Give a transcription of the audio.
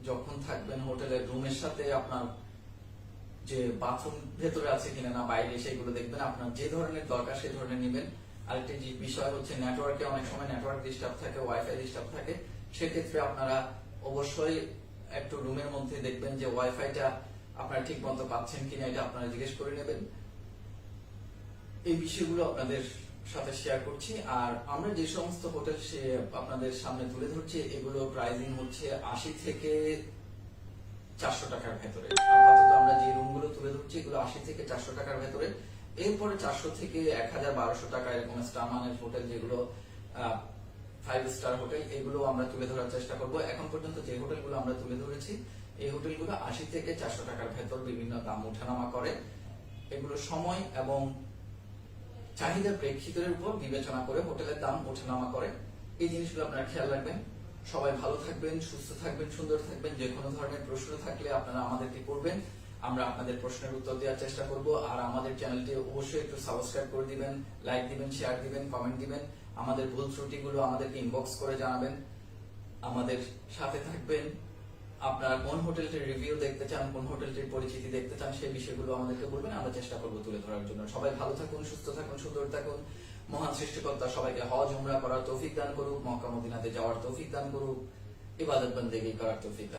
যখন থাকবেন হোটেলের রুমের সাথে আপনার যে বাথরুম ভেতরে আছে কিনা না বাইরে সেগুলো দেখবেন। আপনার যে ধরনের দরকার সেই ধরনের নেবেন। আরেকটি যে বিষয় হচ্ছে নেটওয়ার্কে অনেক সময় নেটওয়ার্ক ডিস্টার্ব থাকে, ওয়াইফাই ডিস্টার্ব থাকে। সেক্ষেত্রে আপনারা অবশ্যই একটু রুমের মধ্যে দেখবেন যে ওয়াইফাইটা আপনারা ঠিক মতো পাচ্ছেন কিনা, এটা আপনারা জিজ্ঞেস করে নেবেন। এই বিষয়গুলো আপনাদের সাথে শেয়ার করছি। আর আমরা যে সমস্ত হোটেল আপনাদের সামনে তুলে ধরছি এগুলো প্রাইসিং হচ্ছে 80 থেকে 400 টাকার ভেতরে। আপাতত আমরা যে রুমগুলো তুলে ধরছি এগুলো 80 থেকে 400 টাকার ভেতরে। এরপরে 400 থেকে 1000-1200 টাকা এরকম স্টার মানের হোটেল, যেগুলো 5 স্টার হোটেল, এগুলো আমরা তুলে ধরার চেষ্টা করব। এখন পর্যন্ত যে হোটেলগুলো আমরা তুলে ধরেছি এই হোটেলগুলো 80 থেকে 400 টাকার ভেতর বিভিন্ন দাম ওঠানামা করে। এগুলো সময় এবং চাহিদার প্রেক্ষিতের উপর বিবেচনা করে হোটেলের দাম ওঠানামা করে। এই জিনিসগুলো আপনারা খেয়াল রাখবেন। সবাই ভালো থাকবেন, সুস্থ থাকবেন, সুন্দর থাকবেন। যে কোনো ধরনের প্রশ্ন থাকলে আপনারা আমাদেরকে করবেন, আমরা আপনাদের প্রশ্নের উত্তর দেওয়ার চেষ্টা করব। আর আমাদের চ্যানেলটি অবশ্যই একটু সাবস্ক্রাইব করে দিবেন, লাইক দিবেন, শেয়ার দিবেন, কমেন্ট দিবেন। আমাদের ভুল ত্রুটিগুলো আমাদেরকে ইনবক্স করে জানাবেন। আমাদের সাথে থাকবেন। আপনারা কোন হোটেলটির রিভিউ দেখতে চান, কোন হোটেলটির পরিচিতি দেখতে চান, সেই বিষয়গুলো আমাদেরকে বলবেন, আমরা চেষ্টা করব তুলে ধরার জন্য। সবাই ভালো থাকুন, সুস্থ থাকুন, সুন্দর থাকুন। মহান সৃষ্টিকর্তা সবাইকে হজ উমরা করার তৌফিক দান করুক, মক্কা মদিনাতে যাওয়ার তৌফিক দান করুক, ইবাদত বন্দেগী করার তৌফিক দান